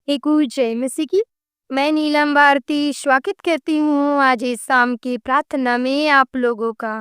एक जय मसीह की। मैं नीलम भारती स्वागत करती हूँ आज इस शाम की प्रार्थना में आप लोगों का।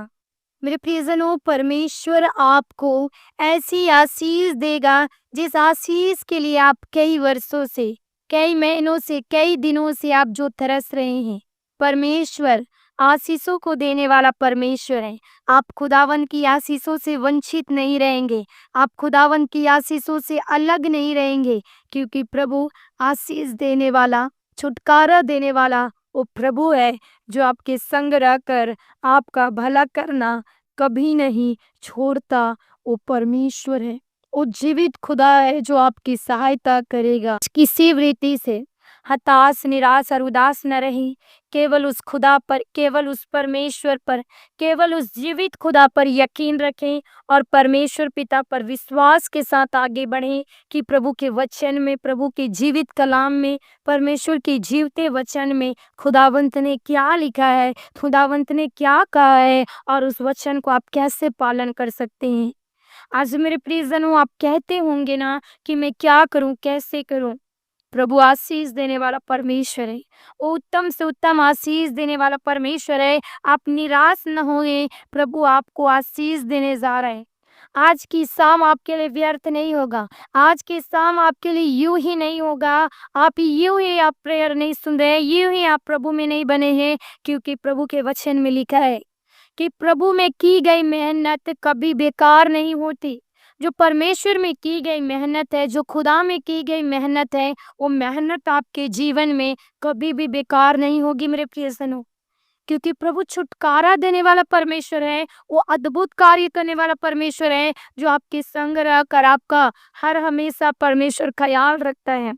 मेरे प्रियजनों, परमेश्वर आपको ऐसी आशीष देगा जिस आशीष के लिए आप कई वर्षों से, कई महीनों से, कई दिनों से आप जो तरस रहे हैं। परमेश्वर आशीषों को देने वाला परमेश्वर है। आप खुदावन की आशीषों से वंचित नहीं रहेंगे। आप खुदावन की आशीषों से अलग नहीं रहेंगे, क्योंकि प्रभु आशीष देने वाला, छुटकारा देने वाला वो प्रभु है जो आपके संग रहकर आपका भला करना कभी नहीं छोड़ता। वो परमेश्वर है, वो जीवित खुदा है जो आपकी सहायता करेगा। किसी रीति से हताश, निराश और उदास न रही। केवल उस खुदा पर, केवल उस परमेश्वर पर, केवल उस जीवित खुदा पर यकीन रखें और परमेश्वर पिता पर विश्वास के साथ आगे बढ़ें कि प्रभु के वचन में, प्रभु के जीवित कलाम में, परमेश्वर के जीवते वचन में खुदावंत ने क्या लिखा है, खुदावंत ने क्या कहा है और उस वचन को आप कैसे पालन कर सकते हैं। आज मेरे प्रियजनों, आप कहते होंगे ना कि मैं क्या करूं, कैसे करूं। प्रभु आशीष देने वाला परमेश्वर है। वो उत्तम से उत्तम आशीष देने वाला परमेश्वर है। आप निराश न होए, प्रभु आपको आशीष देने जा रहे हैं। आज की शाम आपके लिए व्यर्थ नहीं होगा। आज की शाम आपके लिए यूं ही नहीं होगा। आप यूं ही आप प्रेयर नहीं सुन रहे, यूं ही आप प्रभु में नहीं बने हैं, क्योंकि प्रभु के वचन में लिखा है कि प्रभु में की गई मेहनत कभी बेकार नहीं होती। जो परमेश्वर में की गई मेहनत है, जो खुदा में की गई मेहनत है, वो मेहनत आपके जीवन में कभी भी बेकार नहीं होगी मेरे प्रियजनों। क्योंकि प्रभु छुटकारा देने वाला परमेश्वर है, वो अद्भुत कार्य करने वाला परमेश्वर है जो आपके संग रहकर आपका हर हमेशा परमेश्वर ख्याल रखता है।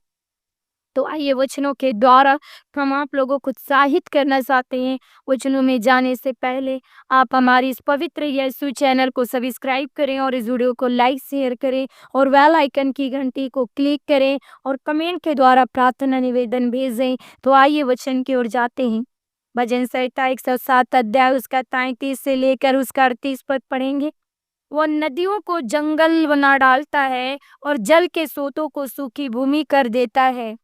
तो आइए वचनों के द्वारा हम आप लोगों को उत्साहित करना चाहते हैं। वचनों में जाने से पहले आप हमारी इस पवित्र यीशु चैनल को सब्सक्राइब करें और इस वीडियो को लाइक शेयर करें और बेल आइकन की घंटी को क्लिक करें और कमेंट के द्वारा प्रार्थना निवेदन भेजें। तो आइए वचन की ओर जाते हैं। भजन संहिता 107 अध्याय उसका 33 से लेकर उसका 38 पद पढ़ेंगे। वह नदियों को जंगल बना डालता है और जल के सोतों को सूखी भूमि कर देता है।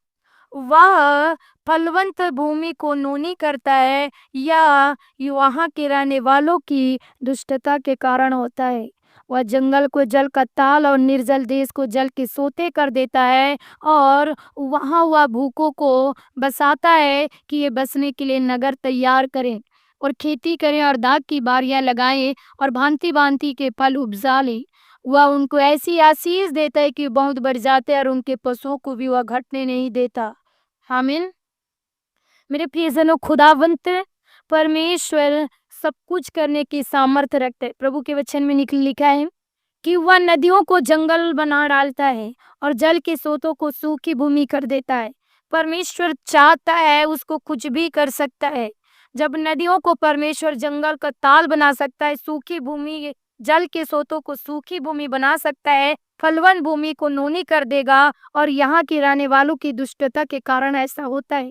वह फलवंत भूमि को नूनी करता है, या वहाँ के रहने वालों की दुष्टता के कारण होता है। वह जंगल को जल का ताल और निर्जल देश को जल के सोते कर देता है, और वहाँ वह भूखों को बसाता है कि ये बसने के लिए नगर तैयार करें और खेती करें और दाख की बारियां लगाएं और भांति भांति के फल उपजा लें। वह उनको ऐसी आशीष देता है कि बहुत बढ़ जाते हैं और उनके पशुओं को भी वह घटने नहीं देता। आमीन। मेरे प्रियजनों, खुदावंत परमेश्वर सब कुछ करने की सामर्थ्य रखते हैं। प्रभु के वचन में लिखा है कि वह नदियों को जंगल बना डालता है और जल के सोतों को सूखी भूमि कर देता है। परमेश्वर चाहता है, उसको कुछ भी कर सकता है। जब नदियों को परमेश्वर जंगल का ताल बना सकता है, सूखी भूमि, जल के सोतों को सूखी भूमि बना सकता है, फलवन भूमि को नूनी कर देगा, और यहाँ के रहने वालों की दुष्टता के कारण ऐसा होता है।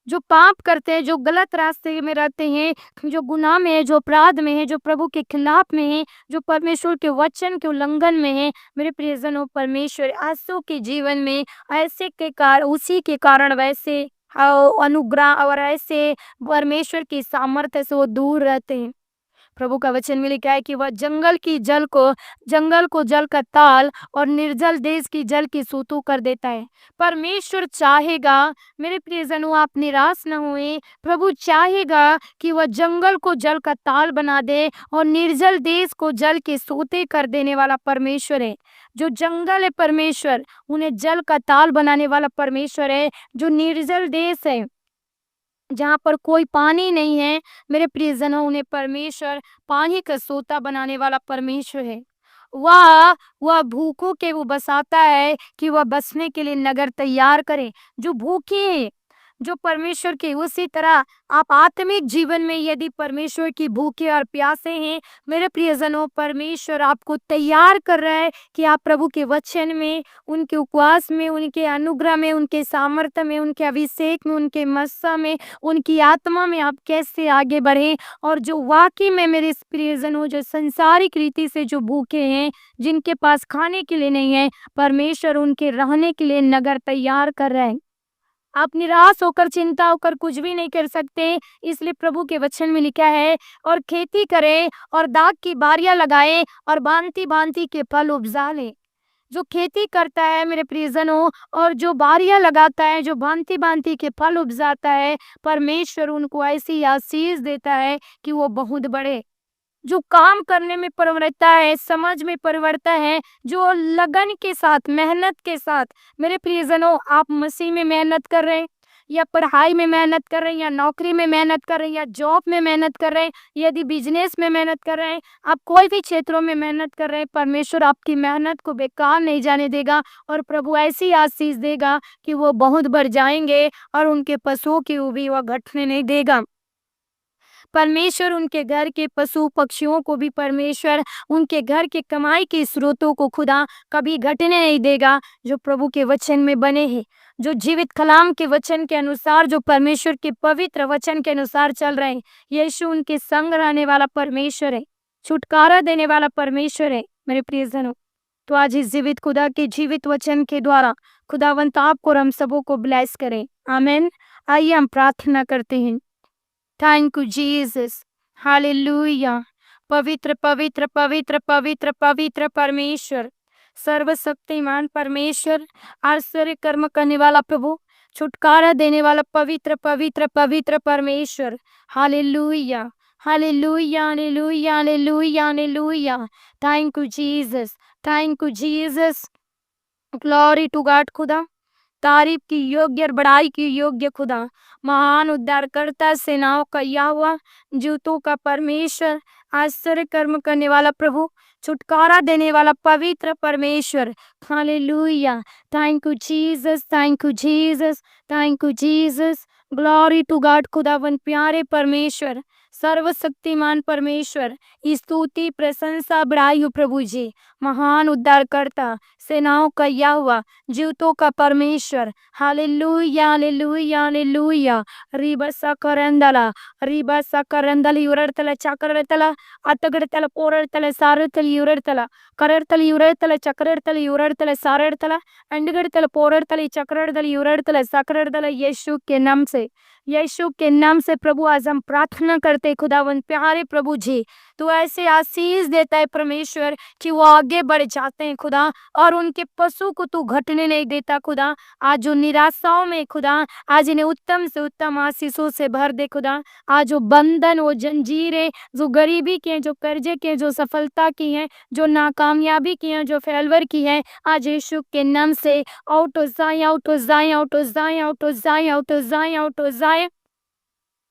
जो पाप करते हैं, जो गलत रास्ते में रहते हैं, जो गुनाह में है, जो अपराध में है, जो प्रभु के खिलाफ में है, जो परमेश्वर के वचन के उल्लंघन में है, मेरे प्रियजनों, परमेश्वर आंसू के जीवन में ऐसे के कारण, उसी के कारण वैसे अनुग्रह और ऐसे परमेश्वर की सामर्थ्य से वो दूर रहते हैं। प्रभु का वचन में लिखा है कि वह जंगल को जल का ताल और निर्जल देश की जल की सूतों कर देता है। परमेश्वर चाहेगा, मेरे प्रियजनों, आप निराश न हुए। प्रभु चाहेगा कि वह जंगल को जल का ताल बना दे और निर्जल देश को जल के सोते कर देने वाला परमेश्वर है। जो जंगल है परमेश्वर उन्हें जल का ताल बनाने वाला परमेश्वर है। जो निर्जल देश है, जहाँ पर कोई पानी नहीं है, मेरे प्रियजनों, उन्हें परमेश्वर पानी का सोता बनाने वाला परमेश्वर है। वह भूखों के वो बसाता है कि वह बसने के लिए नगर तैयार करे। जो भूखे हैं, जो परमेश्वर के, उसी तरह आप आत्मिक जीवन में यदि परमेश्वर की भूखे और प्यासे हैं, मेरे प्रियजनों, परमेश्वर आपको तैयार कर रहा है कि आप प्रभु के वचन में, उनके उपवास में, उनके अनुग्रह में, उनके सामर्थ्य में, उनके अभिषेक में, उनके मस्सा में, उनकी आत्मा में आप कैसे आगे बढ़ें। और जो वाकई में मेरे प्रियजनों, जो संसारिक रीति से जो भूखे हैं, जिनके पास खाने के लिए नहीं है, परमेश्वर उनके रहने के लिए नगर तैयार कर रहे हैं। आप निराश होकर, चिंता होकर कुछ भी नहीं कर सकते। इसलिए प्रभु के वचन में लिखा है, और खेती करें और दाख की बारियां लगाएं और भांति-भांति के फल उपजा लें। जो खेती करता है मेरे प्रियजनों, और जो बारियां लगाता है, जो भांति-भांति के फल उपजाता है, परमेश्वर उनको ऐसी आशीष देता है कि वो बहुत बढ़े। जो काम करने में परवड़ता है, समझ में परवड़ता है, जो लगन के साथ, मेहनत के साथ, मेरे प्रियजनों, आप मसीह में मेहनत कर रहे हैं, या पढ़ाई में मेहनत कर रहे हैं, या नौकरी में मेहनत कर रहे हैं, या जॉब में मेहनत कर रहे हैं, यदि बिजनेस में मेहनत कर रहे हैं, आप कोई भी क्षेत्रों में मेहनत कर रहे हैं, परमेश्वर आपकी मेहनत को बेकार नहीं जाने देगा, और प्रभु ऐसी आशीष देगा कि वो बहुत बढ़ जाएंगे, और उनके पशुओं की भी वह घटने नहीं देगा। परमेश्वर उनके घर के पशु पक्षियों को भी, परमेश्वर उनके घर के कमाई के स्रोतों को खुदा कभी घटने नहीं देगा, जो प्रभु के वचन में बने हैं, जो जीवित कलाम के वचन के अनुसार, जो परमेश्वर के पवित्र वचन के अनुसार चल रहे हैं। यीशु उनके संग रहने वाला परमेश्वर है, छुटकारा देने वाला परमेश्वर है मेरे प्रियजनों। तो आज इस जीवित खुदा के जीवित वचन के द्वारा खुदावंत आपको और हम सबों को ब्लेस करें। आमीन। आइए हम प्रार्थना करते हैं। Thank you Jesus, hallelujah. पवित्र पवित्र पवित्र पवित्र पवित्र परमेश्वर, सर्वशक्तिमान परमेश्वर, आश्चर्य कर्म करने वाला प्रभु, छुटकारा देने वाला पवित्र पवित्र पवित्र परमेश्वर, hallelujah hallelujah hallelujah hallelujah hallelujah. Thank you Jesus, thank you Jesus. Glory to God खुदा, तारीफ की योग्य और बड़ाई की योग्य खुदा, महान उद्धारकर्ता, सेनाओं का यहोवा, जूतों का परमेश्वर, आश्चर्य कर्म करने वाला प्रभु, छुटकारा देने वाला पवित्र परमेश्वर, hallelujah. Thank you Jesus, thank you Jesus, thank you Jesus. Glory to God खुदावन प्यारे परमेश्वर, सर्वशक्तिमान परमेश्वर, स्तुति प्रशंसा बड़ाई हो प्रभु जी, महान उद्धारकर्ता, सेनाओं का यहोवा, जीवतों का परमेश्वर, हालेलुया हालेलुया हालेलुया। रिबसा करंदला, रिबसा करंदली उरतला चक्रतला, अतगड़तला पोरतला सारतली उरतला, करतली उरतला चक्रतली उरतला सारतला, अंडगड़तला पोरतली चक्रतली उरतला सकरतला। यीशु के नाम से, यीशु के नाम से प्रभु आज हम प्रार्थना करते खुदावंत प्यारे प्रभु जी, तो ऐसे आशीष देता है परमेश्वर कि वो आगे बढ़ जाते हैं खुदा, और उनके पशु को तू घटने नहीं देता खुदा। आज जो निराशाओं में खुदा, आज इन्हें उत्तम से उत्तम आशीषों से भर दे खुदा। आज जो बंधन, वो जंजीरें, जो गरीबी के हैं, जो कर्जे के हैं, जो सफलता की हैं, जो नाकामयाबी की हैं, जो फेलवर की है, आज यीशु के नाम से आउट हो जाए, आउट हो जाए, आउट हो जाए, आउट हो जाए, आउट हो जाए, आउट हो जाए।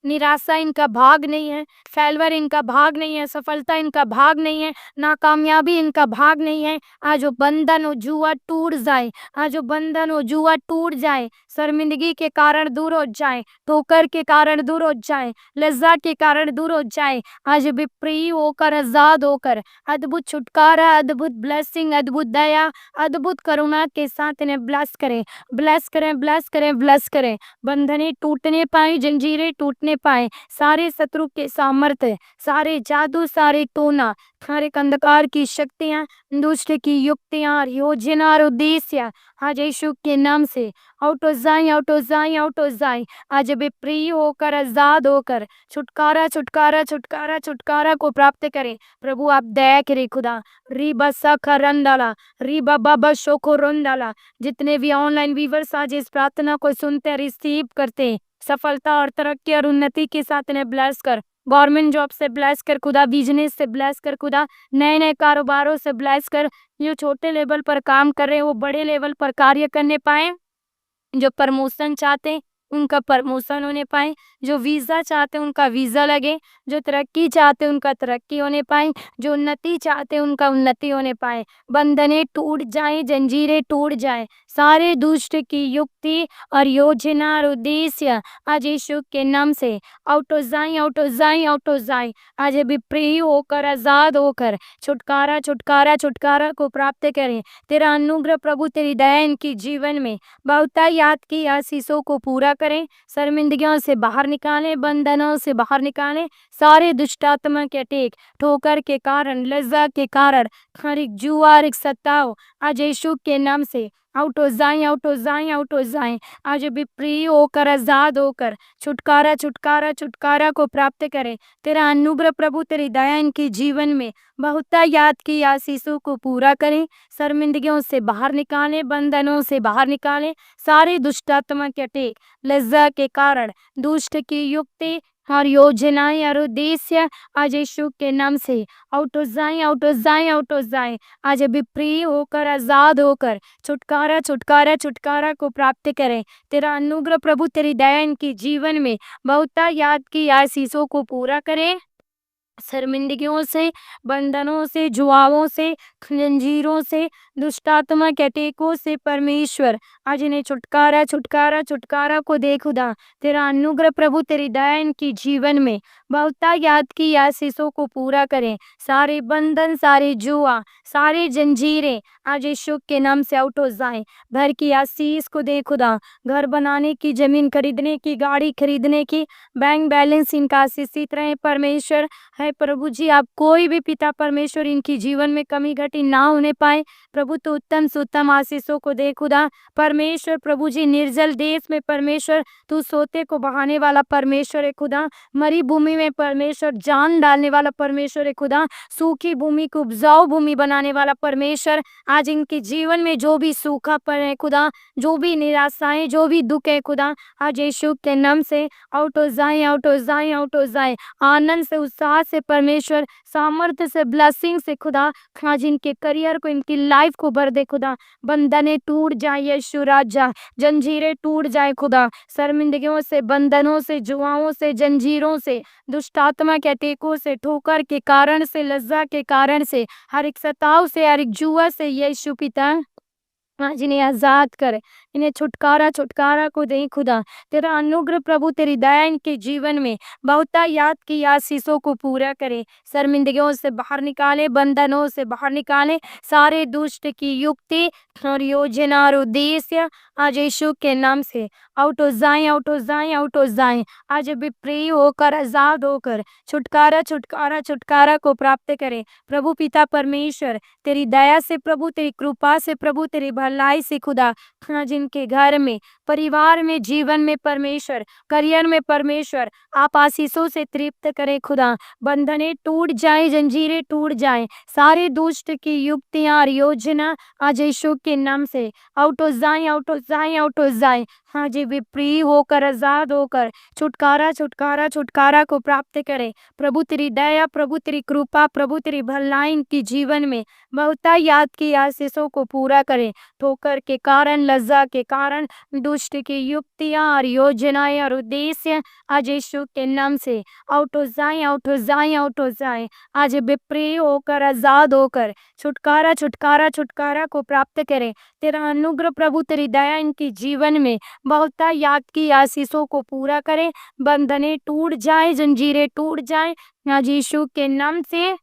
निराशा इनका भाग नहीं है, फेलवर इनका भाग नहीं है, सफलता इनका भाग नहीं है, नाकामयाबी इनका भाग नहीं है। आज वो बंधन और जुआ टूट जाए, आज वो बंधन और जुआ टूट जाए, शर्मिंदगी के कारण दूर हो जाए, ठोकर के कारण दूर हो जाए, लज्जा के कारण दूर हो जाए। आज विप्रिय होकर, आजाद होकर, अद्भुत छुटकारा, अद्भुत ब्लेसिंग, अद्भुत दया, अद्भुत करुणा के साथ इन्हें ब्लेस करें, ब्लेस करें, ब्लेस करें, ब्लेस करें। बंधने टूटने पाए, जंजीरें टूटने पाए, सारे शत्रु के सामर्थ्य, सारे जादू, सारे टोना, सारे अंधकार की शक्तियां, दुष्ट की युक्तियां और योजना और उद्देश्य आज यीशु के नाम से आउट हो जाए, आउट हो जाए, आउट हो जाए। आज बेप्रिय होकर, आजाद होकर, छुटकारा छुटकारा छुटकारा छुटकारा को प्राप्त करें। प्रभु आप दया करें खुदा। रीबा सखा रंडाला, रीबा बाबा शोको रंडाला। जितने भी ऑनलाइन व्यूअर्स आज इस प्रार्थना को सुनते रिसीव करते, सफलता और तरक्की और उन्नति के साथ इन्हें ब्लेस कर। गवर्नमेंट जॉब से ब्लेस कर खुदा, बिजनेस से ब्लेस कर खुदा, नए नए कारोबारों से ब्लेस कर। जो छोटे लेवल पर काम कर रहे हैं वो बड़े लेवल पर कार्य करने पाए, जो प्रमोशन चाहते हैं उनका प्रमोशन होने पाए, जो वीज़ा चाहते हैं उनका वीज़ा लगे, जो तरक्की चाहते हैं उनका तरक्की होने पाए, जो उन्नति चाहते हैं उनका उन्नति होने पाए। बंधने टूट जाए, जंजीरें टूट जाए, सारे दुष्ट की युक्ति और योजना और उद्देश्य आज यीशु के नाम से आउट हो जाए, आउट हो जाए, आउट हो जाए। आज विप्रिय होकर, आजाद होकर, छुटकारा छुटकारा छुटकारा को प्राप्त करें। तेरा अनुग्रह प्रभु, तेरी दया इनकी जीवन में बहुतायत की आशीषों को पूरा करें, शर्मिंदगियों से बाहर निकालें, बंधनों से बाहर निकालें, सारे दुष्टात्मा के टेक, ठोकर के कारण, लज्जा के कारण, हर एक जुआ, हर एक सताव आज यीशु के नाम से आउट हो जाएं, आउट हो जाएं, आउट हो जाएं। आज भी फ्री होकर, आजाद होकर छुटकारा छुटकारा छुटकारा को प्राप्त करें। तेरा अनुग्रह प्रभु, तेरी दया इनके जीवन में बहुतायत की आशीषों को पूरा करें। शर्मिंदगियों से बाहर निकालें, बंधनों से बाहर निकालें। सारे दुष्टात्मा के टेक लज्जा के कारण दुष्ट की युक्ति और योजनाएं और उद्देश्य आज यीशु के नाम से आउट हो जाएं, आउट हो जाएं, आउट हो जाएं। आज अभी फ्री होकर, आजाद होकर छुटकारा छुटकारा छुटकारा को प्राप्त करें। तेरा अनुग्रह प्रभु, तेरी दया इनके जीवन में बहुतायत की आशीषों को पूरा करे। शर्मिंदगियों से, बंधनों से, जुआओं से, जंजीरों से, दुष्टात्मा के टेकों से परमेश्वर आज इन्हें छुटकारा छुटकारा छुटकारा को दे खुदा। तेरा अनुग्रह प्रभु, तेरी दया इनकी जीवन में बहुतायत की आशीषों को पूरा करें। सारे बंधन, सारे जुआ, सारे जंजीरें आज यीशु के नाम से आउट हो जाएं। घर की आशीष को दे खुदा। घर बनाने की, जमीन खरीदने की, गाड़ी खरीदने की, बैंक बैलेंस इनका आशीषित रहे परमेश्वर। है प्रभु जी, आप कोई भी पिता परमेश्वर इनकी जीवन में कमी घटी ना होने पाए प्रभु। तो उत्तम से उत्तम आशीषों को दे खुदा परमेश्वर। प्रभु जी, निर्जल देश में परमेश्वर तू सोते को बहाने वाला परमेश्वर है खुदा। मरी भूमि में परमेश्वर जान डालने वाला परमेश्वर है खुदा। सूखी भूमि को उपजाऊ भूमि बनाने वाला परमेश्वर। आज इनके जीवन में जो भी सूखापन है खुदा, जो भी निराशाएं, जो भी दुख है खुदा, आज यीशु के नाम से आउट हो जाए, आउट हो जाए, आउट हो जाए। आनंद से, उत्साह से परमेश्वर, सामर्थ्य से, ब्लेसिंग से खुदा आज इनके करियर को, इनकी लाइफ को भर दे खुदा। बंधने टूट जाए यीशु राजा, जंजीरें टूट जाए खुदा। शर्मिंदगियों से, बंधनों से, जुआओं से, जंजीरों से, दुष्टात्मा के टेकों से, ठोकर के कारण से, लज्जा के कारण से, हर एक सताव से, हर एक जुआ से यीशु पिता आज इन्हें आजाद कर, इन्हें छुटकारा छुटकारा को दे खुदा। तेरा अनुग्रह प्रभु, तेरी दया इनके जीवन में बहुतायत की आशीषों को पूरा करे। शर्मिंदगियों से बाहर निकाले, बंधनों से बाहर निकाले। सारे दुष्ट की युक्ति और योजना और उद्देश्य आज यीशु के नाम से आउट हो जाए, आउट हो जाए, आउट हो जाए। आज भी फ्री होकर, आजाद होकर छुटकारा छुटकारा छुटकारा को प्राप्त करे प्रभु पिता परमेश्वर। तेरी दया से प्रभु, तेरी कृपा से प्रभु, तेरी भलाई से खुदा जिनके घर में, परिवार में, जीवन में परमेश्वर, करियर में परमेश्वर आप आशीषों से तृप्त करें खुदा। बंधने टूट जाए, जंजीरें टूट जाए। सारे दुष्ट की युक्तियां और योजना आज यीशु के नाम से आउट हो जाए, आउट हो जाए, आउट हो जाए। हाँ जी, भी फ्री होकर, आजाद होकर छुटकारा छुटकारा छुटकारा को प्राप्त करें प्रभु। तेरी दया प्रभु, तेरी कृपा प्रभु, तेरी भलाई इनकी जीवन में बहुतायत की आशीषों को पूरा करें। ठोकर के कारण, लज्जा के कारण, दुष्ट की युक्तियां और योजनाएं और उद्देश्य आज यीशु के नाम से आउट हो जाए, आउट हो जाए, आउट हो जाए। आज बेप्रिय होकर, आजाद होकर छुटकारा छुटकारा छुटकारा को प्राप्त करें। तेरा अनुग्रह प्रभु, तेरी दया इनकी जीवन में बहुतायत की आशीषों को पूरा करें। बंधने टूट जाए, जंजीरें टूट जाए आज यीशु के नाम से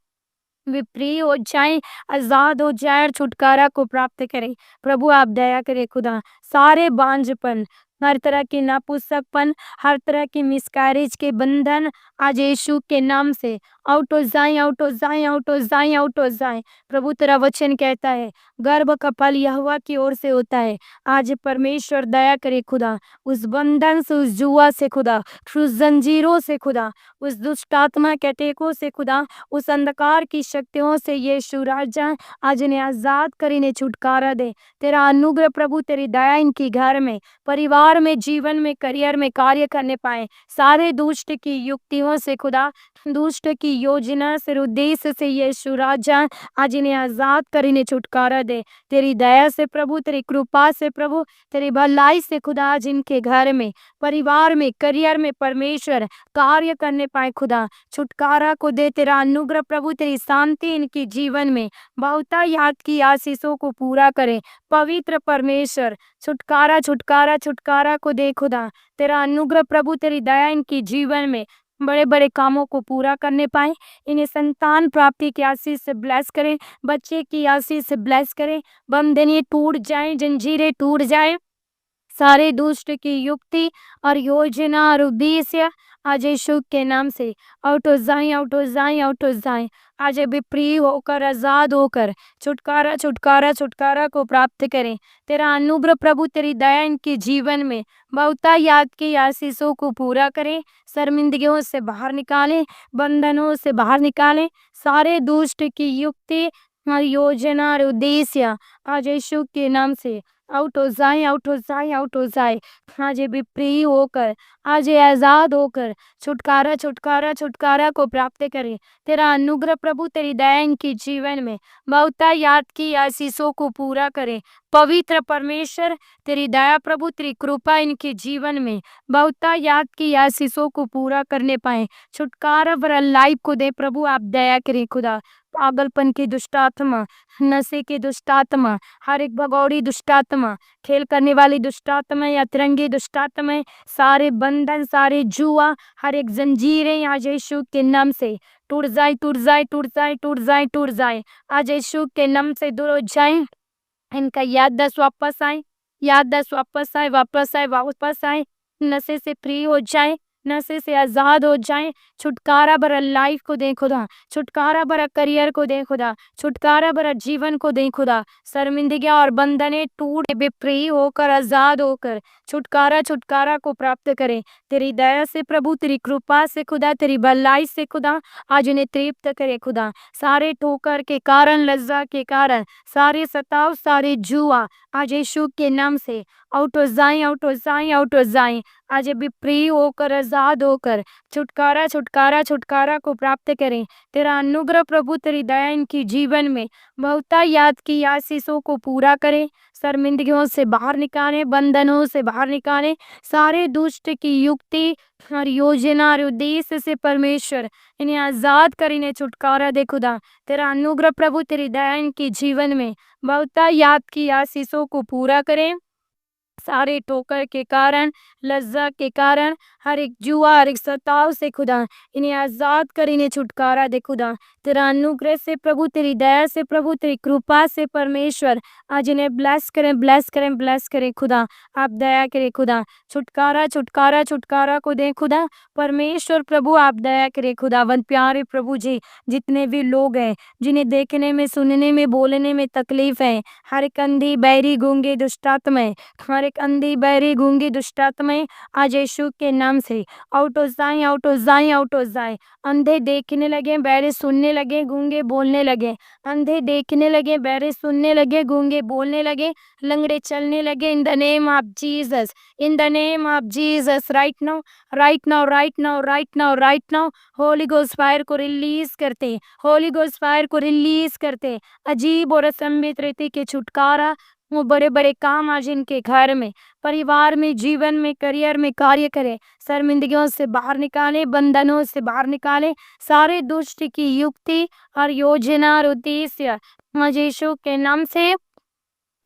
विप्रिय हो जाए, आजाद हो जाए और छुटकारा को प्राप्त करें प्रभु। आप दया करें खुदा। सारे बांझपन, हर तरह की नापुसकपन, हर तरह की मिसकैरेज के बंधन आज यीशु के नाम से आउट हो जाए, आउट हो जाए, आउट हो जाए, आउट हो जाए प्रभु। तेरा वचन कहता है गर्भ का फल यहोवा की ओर से होता है। आज परमेश्वर दया करे खुदा, उस बंधन से, उस जुआ से खुदा, उस जंजीरों से खुदा, उस दुष्ट आत्मा के टेकों से खुदा, उस अंधकार की शक्तियों से यीशु राजा आज इन्हें आजाद कर, इन्हें छुटकारा दे। तेरा अनुग्रह प्रभु, तेरी दया इनकी घर में, परिवार में, जीवन में, करियर में कार्य करने पाए। सारे दुष्ट की युक्तियों से खुदा, दुष्ट की योजना से, उद्देश्य से यीशु राजा आज इन्हें आजाद कर, इन्हें छुटकारा दे। तेरी दया से प्रभु, तेरी कृपा से प्रभु, तेरी भलाई से खुदा आज इनके घर में, परिवार में, करियर में परमेश्वर कार्य करने पाए खुदा। छुटकारा को दे। तेरा अनुग्रह प्रभु, तेरी शांति इनके जीवन में बहुतायत की आशीषों को पूरा करे पवित्र परमेश्वर। छुटकारा छुटकारा छुटकारा को दे खुदा। तेरा अनुग्रह प्रभु, तेरी दया इनकी जीवन में बड़े बड़े कामों को पूरा करने पाए। इन्हें संतान प्राप्ति की आशीष से ब्लेस करें, बच्चे की आशीष से ब्लेस करें। बंधन टूट जाए, जंजीरें टूट जाए। सारे दुष्ट की युक्ति और योजना और उद्देश्य आज यीशु के नाम से आउट हो जाए, आउट हो जाए, आउट हो जाए। आज अभी फ्री होकर, आजाद होकर छुटकारा छुटकारा छुटकारा को प्राप्त करें। तेरा अनुग्रह प्रभु, तेरी दया इनके जीवन में बहुतायत की आशीषों को पूरा करें। शर्मिंदगियों से बाहर निकालें, बंधनों से बाहर निकालें। सारे दुष्ट की युक्ति और योजना और उद्देश्य आज यीशु के नाम से आउट हो जाए, आउट हो जाए, आउट हो जाए। आज ये भी फ्री होकर, आज ये आजाद होकर छुटकारा छुटकारा छुटकारा को प्राप्त करें। तेरा अनुग्रह प्रभु, तेरी दया इनके जीवन में बहुतायत की आशीषों को पूरा करे। पवित्र परमेश्वर, तेरी दया प्रभु, तेरी कृपा इनके जीवन में बहुतायत की आशीषों को पूरा करने पाए। छुटकारा भरा लाइफ को दे प्रभु, आप दया करें खुदा। पागलपन की दुष्ट आत्मा, नशे की दुष्ट आत्मा, हर एक भगौड़ी दुष्ट आत्मा, खेल करने वाली दुष्ट आत्मा या तिरंगी दुष्ट आत्मा, सारे बंधन, सारे जुआ, हर एक जंजीरें आज यीशु के नाम से टूट जाए, टूट जाए, टूट जाए, टूट जाए, टूट जाए। आज यीशु के नाम से दूर हो जाए। इनका याददाश्त वापस आए, याददाश्त वापस आए, वापस आए, वापस आए। नशे से फ्री हो जाए, नशे से आजाद हो जाए। छुटकारा भरा लाइफ को दे खुदा, छुटकारा भरा करियर को दे खुदा, छुटकारा भरा जीवन को दे खुदा। शर्मिंदगियां और बंधने टूट बे फ्री होकर, आजाद होकर छुटकारा छुटकारा को प्राप्त करें। तेरी दया से प्रभु, तेरी कृपा से खुदा, तेरी भलाई से खुदा, आज उन्हें तृप्त करे खुदा। सारे ठोकर के कारण, लज्जा के कारण, सारे सताव, सारे जुआ आज यीशु के नाम से आउट हो जाए, आउट हो जाए, आउट हो जाए। आज अभी फ्री होकर, आजाद होकर छुटकारा छुटकारा छुटकारा को प्राप्त करें। तेरा अनुग्रह प्रभु, तेरी दया इनकी जीवन में बहुतायत की आशीषों को पूरा करें। शर्मिंदगियों से बाहर निकाले, बंधनों से बाहर निकाले। सारे दुष्ट की युक्ति और योजना और उद्देश्य से परमेश्वर इन्हें आजाद कर, इन्हें छुटकारा दे खुदा। तेरा अनुग्रह प्रभु, तेरी दया इनके जीवन में बहुतायत की आशीषों को पूरा करें। सारे ठोकर के कारण, लज्जा के कारण, हर एक जुआ, हर एक सताव से खुदा इन्हें आजाद कर, इन्हें छुटकारा दे खुदा। तेरा अनुग्रह से प्रभु, तेरी दया से प्रभु, तेरी कृपा से परमेश्वर आज इन्हें ब्लेस करें, ब्लेस करें, ब्लेस करें खुदा। आप दया करें खुदा। छुटकारा छुटकारा छुटकारा को दे खुदा। परमेश्वर प्रभु, आप दया करें खुदावंद प्यारे प्रभु जी। जितने भी लोग हैं जिन्हें देखने में, सुनने में, बोलने में तकलीफ है, हर एक अंधी, बैरी, गूंगे दुष्टात्माएं, हर एक अंधी, बैरी, गूंगी दुष्टात्माएं आज यीशु के नाम से आउट हो जाए, आउट हो जाए, आउट हो जाए। अंधे देखने लगे, बैरे सुनने लगे, गूंगे बोलने लगे। अंधे देखने लगे, बैरे सुनने लगे, गूंगे बोलने लगे, लंगड़े चलने लगे। In the name of Jesus, in the name of Jesus, right now, right now, right now, right now, right now. Holi ghost fire को रिलीज करते, होली गोस्ट फायर को रिलीज करते। अजीब और असंभित रीति के छुटकारा, वो बड़े बड़े काम आज इनके घर में, परिवार में, जीवन में, करियर में कार्य करे। शर्मिंदगियों से बाहर निकाले, बंधनों से बाहर निकाले। सारे दुष्ट की युक्ति और योजना और उद्देश्य आज यीशु के नाम से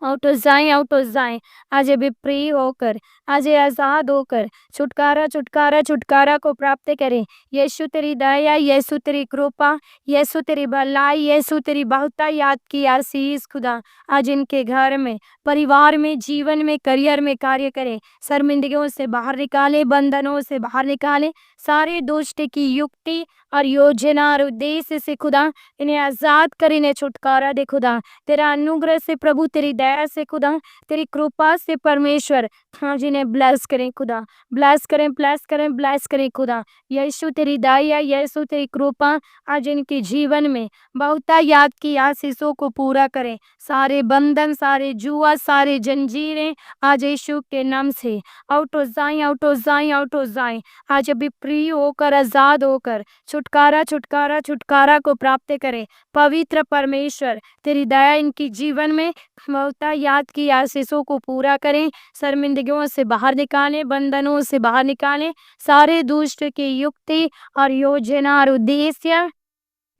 आउट हो जाए, आउट हो जाए। आज अभी फ्री होकर, आज ये आजाद होकर छुटकारा छुटकारा छुटकारा को प्राप्त करें। यीशु तेरी दया, यीशु तेरी कृपा, यीशु तेरी भलाई, यीशु तेरी बहुतायत की आशीष खुदा आज इनके घर में, परिवार में, जीवन में, करियर में कार्य करे। शर्मिंदगियों से बाहर निकाले, बंधनों से बाहर निकाले। सारे दुष्ट की युक्ति और योजना और उद्देश्य से खुदा इन्हें आजाद कर, इन्हें छुटकारा दे खुदा। तेरा अनुग्रह से प्रभु, तेरी दया से खुदा, तेरी कृपा से परमेश्वर आज इन्हें ब्लेस करें खुदा, ब्लेस करें, ब्लेस करें, ब्लेस करें खुदा। यीशु तेरी दया, यीशु तेरी कृपा आज इनके जीवन में बहुतायत की आशीषों को पूरा करें। सारे बंधन, सारे जुआ, सारे जंजीरें आज यीशु के नाम से आउट हो जाए, आउट हो जाए, आउट हो जाए। आज अभी फ्री होकर, आजाद होकर छुटकारा छुटकारा छुटकारा को प्राप्त करें। पवित्र परमेश्वर, तेरी दया इनकी जीवन में बहुतायत की आशीषों को पूरा करें। शर्मिंदगियों से बाहर निकालें, बंधनों से बाहर निकालें। सारे दुष्ट की युक्ति और योजना और उद्देश्य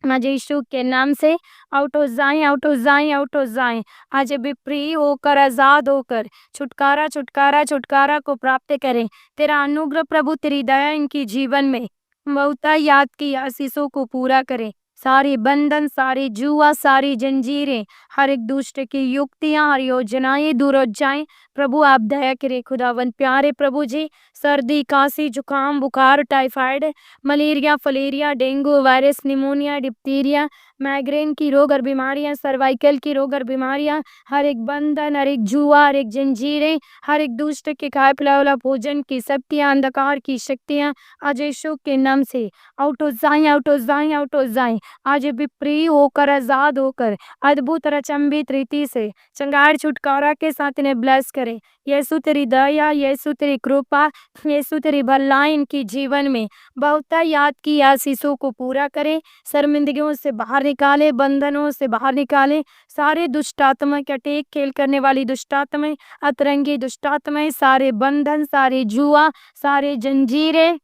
आज यीशु के नाम से आउट हो जाए, आउट हो जाए, आउट हो जाए। आज अभी फ्री होकर, आजाद होकर छुटकारा छुटकारा छुटकारा को प्राप्त करें। तेरा अनुग्रह प्रभु, तेरी दया इनकी जीवन में बहुतायत की आशीषों को पूरा करें। सारे बंधन, सारे जुआ, सारी जंजीरें, हर एक दुष्ट की युक्तियां और योजनाएं दूर हो जाएं। प्रभु आप दया करें खुदावंद प्यारे प्रभु जी। सर्दी, खांसी, जुकाम, बुखार, typhoid, malaria, filaria, dengue virus, pneumonia, diphtheria, migraine की रोग और बीमारियां, सर्वाइकल की रोग और बीमारियां, हर एक बंधन, हर एक जुआ, हर एक जंजीरें, हर एक दुष्ट के खाए पिलाए वाला भोजन की शक्तियां, अंधकार की शक्तियां आज यीशु के नाम से आउट हो जाएं, आउट हो जाएं, आउट हो जाएं। आज भी फ्री होकर, आजाद होकर, अद्भुत और अचंभित रीति से चंगार छुटकारा के साथ इन्हें ब्लेस करे। यीशु तेरी दया, यीशु तेरी कृपा, यीशु तेरी भलाई इनकी जीवन में बहुत याद की आशीषों को पूरा करे। शर्मिंदगियों से बाहर निकाले, बंधनों से बाहर निकाले, सारे दुष्ट आत्मा के अटैक खेल करने वाली दुष्ट आत्माएं, अतरंगी दुष्ट आत्माएं, सारे बंधन, सारे जुआ, सारे जंजीरें,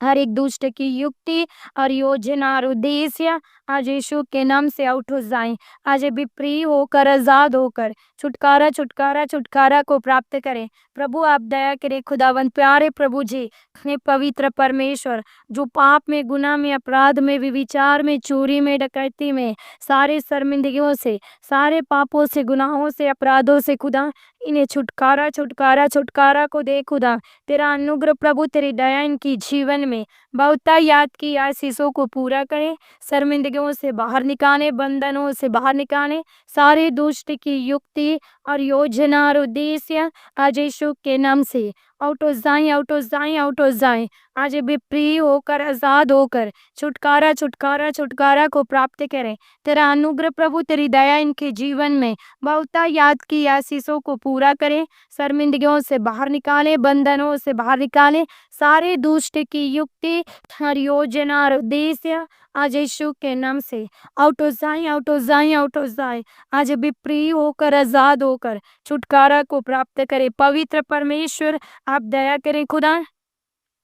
हर एक दुष्ट की युक्ति और योजना और उद्देश्य आज यीशु के नाम से आउट हो जाएं। आज भी फ्री होकर, आजाद होकर छुटकारा छुटकारा छुटकारा को प्राप्त करें। प्रभु आप दया करें खुदावंत प्यारे प्रभु जी। हे पवित्र परमेश्वर, जो पाप में, गुनाह में, अपराध में, व्यभिचार में, चोरी में, डकैती में, सारे शर्मिंदगियों से, सारे पापों से, गुनाहों से, अपराधों से खुदा इन्हें छुटकारा छुटकारा छुटकारा को दे खुदा। तेरा अनुग्रह प्रभु, तेरी दया इनकी जीवन में बहुत याद की आशीषों को पूरा करे। शर्मिंदगियों से बाहर निकाले, बंधनों से बाहर निकाले, सारे दुष्ट की युक्ति और योजना और उद्देश्य आज यीशु के नाम से आउट हो जाएं, आउट हो जाएं, आउट हो जाएं। आज भी फ्री होकर, आजाद होकर छुटकारा छुटकारा छुटकारा को प्राप्त करें। तेरा अनुग्रह प्रभु, तेरी दया इनके जीवन में बहुत याद की आशीषों को पूरा करें। शर्मिंदगियों से बाहर निकाले, बंधनों से बाहर निकाले, सारे दुष्ट की युक्ति और योजना और उद्देश्य आज यीशु के नाम से आउट हो जाएं, आउट हो जाएं, आउट हो जाएं। आज भी फ्री होकर, आजाद होकर छुटकारा को प्राप्त करें। पवित्र परमेश्वर आप दया करें खुदा।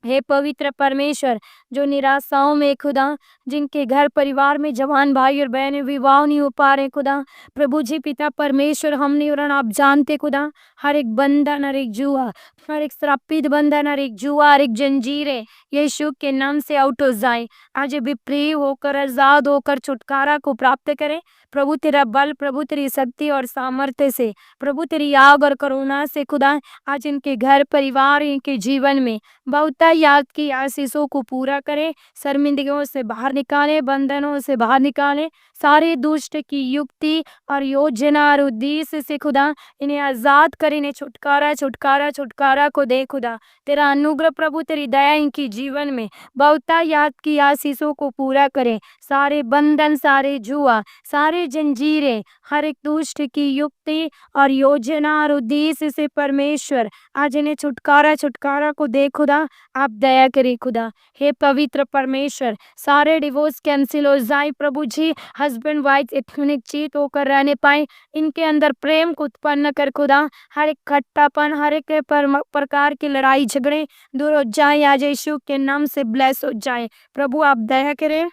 हे पवित्र परमेश्वर, जो निराशाओं में खुदा, जिनके घर परिवार में जवान भाई और बहनें विवाह नहीं हो पा रहे खुदा, प्रभु जी पिता परमेश्वर, हमने और आप जानते खुदा, हर एक बंधन, हर एक जुआ, हर एक श्रापित बंधन, हर एक जुआ, हर एक जंजीरें यीशु के नाम से आउट हो जाए। आज भी प्रिय होकर, आजाद होकर छुटकारा को प्राप्त करें। प्रभु तेरा बल, प्रभु तेरी शक्ति और सामर्थ्य से, प्रभु तेरी आग और करुणा से खुदा आज इनके घर परिवार, इनके जीवन में बहुत याद की आशीषों को पूरा करे। शर्मिंदगियों से बाहर निकाले, बंधनों से बाहर निकाले, सारे दुष्ट की युक्ति और योजना और उद्देश्य से खुदा इन्हें आजाद कर, इन्हें छुटकारा छुटकारा छुटकारा को दे खुदा। तेरा अनुग्रह प्रभु, तेरी दया इनकी जीवन में बहुत याद की आशीषों को पूरा करे। सारे बंधन, सारे जुआ, सारे जंजीरें, हर एक दुष्ट की युक्ति और योजना और उद्देश्य से परमेश्वर आज इन्हें छुटकारा छुटकारा को दे खुदा। आप दया करें खुदा। हे पवित्र परमेश्वर, सारे डिवोर्स कैंसिल हो जाए प्रभु जी। हस्बैंड वाइफ एक चीट होकर रहने पाए, इनके अंदर प्रेम को उत्पन्न कर खुदा। हर एक खट्टापन, हर एक प्रकार की लड़ाई झगड़े दूर हो जाए, आज यीशु के नाम से ब्लेस हो जाए। प्रभु आप दया करें।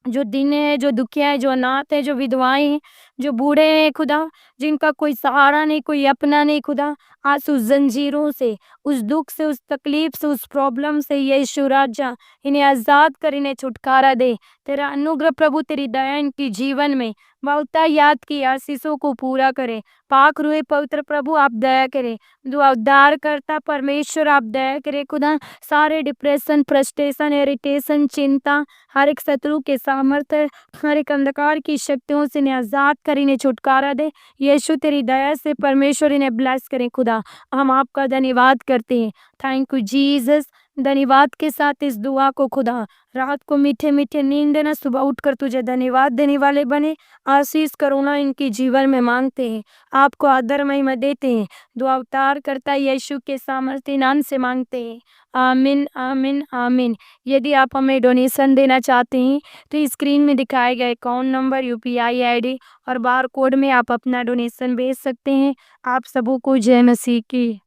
जो दीने हैं, जो दुखिया है, जो अनाथ है, जो विधवाएं हैं, जो बूढ़े हैं खुदा, जिनका कोई सहारा नहीं, कोई अपना नहीं खुदा, आज उस जंजीरों से, उस दुख से, उस तकलीफ से, उस प्रॉब्लम से यीशु राजा इन्हें आजाद कर, इन्हें छुटकारा दे। तेरा अनुग्रह प्रभु, तेरी दया इनकी जीवन में बहुत याद की आशीषों को पूरा करे। पाक रूहे पवित्र प्रभु आप दया करें। जो उद्धार करता परमेश्वर आप दया करें खुदा। सारे डिप्रेशन, फ्रस्ट्रेशन, इरिटेशन, चिंता, हर एक शत्रु के सामर्थ्य, हर एक अंधकार की शक्तियों से इन्हें आजाद कर, इन्हें छुटकारा दे। यीशु तेरी दया से परमेश्वर इन्हें ब्लेस करें खुदा। हम आपका धन्यवाद करते हैं। Thank you Jesus. धन्यवाद के साथ इस दुआ को खुदा रात को मीठे मीठे नींद देना, सुबह उठकर तुझे धन्यवाद देने वाले बने। आशीष करुणा इनके जीवन में मांगते हैं, आपको आदर महिमा देते हैं। दुआ अवतार करता यीशु के सामर्थ्य नाम से मांगते हैं। आमीन, आमीन, आमीन। यदि आप हमें डोनेशन देना चाहते हैं तो स्क्रीन में दिखाए गए अकाउंट नंबर, यूपीआई आईडी और बार कोड में आप अपना डोनेशन भेज सकते हैं। आप सबों को जय मसीह की।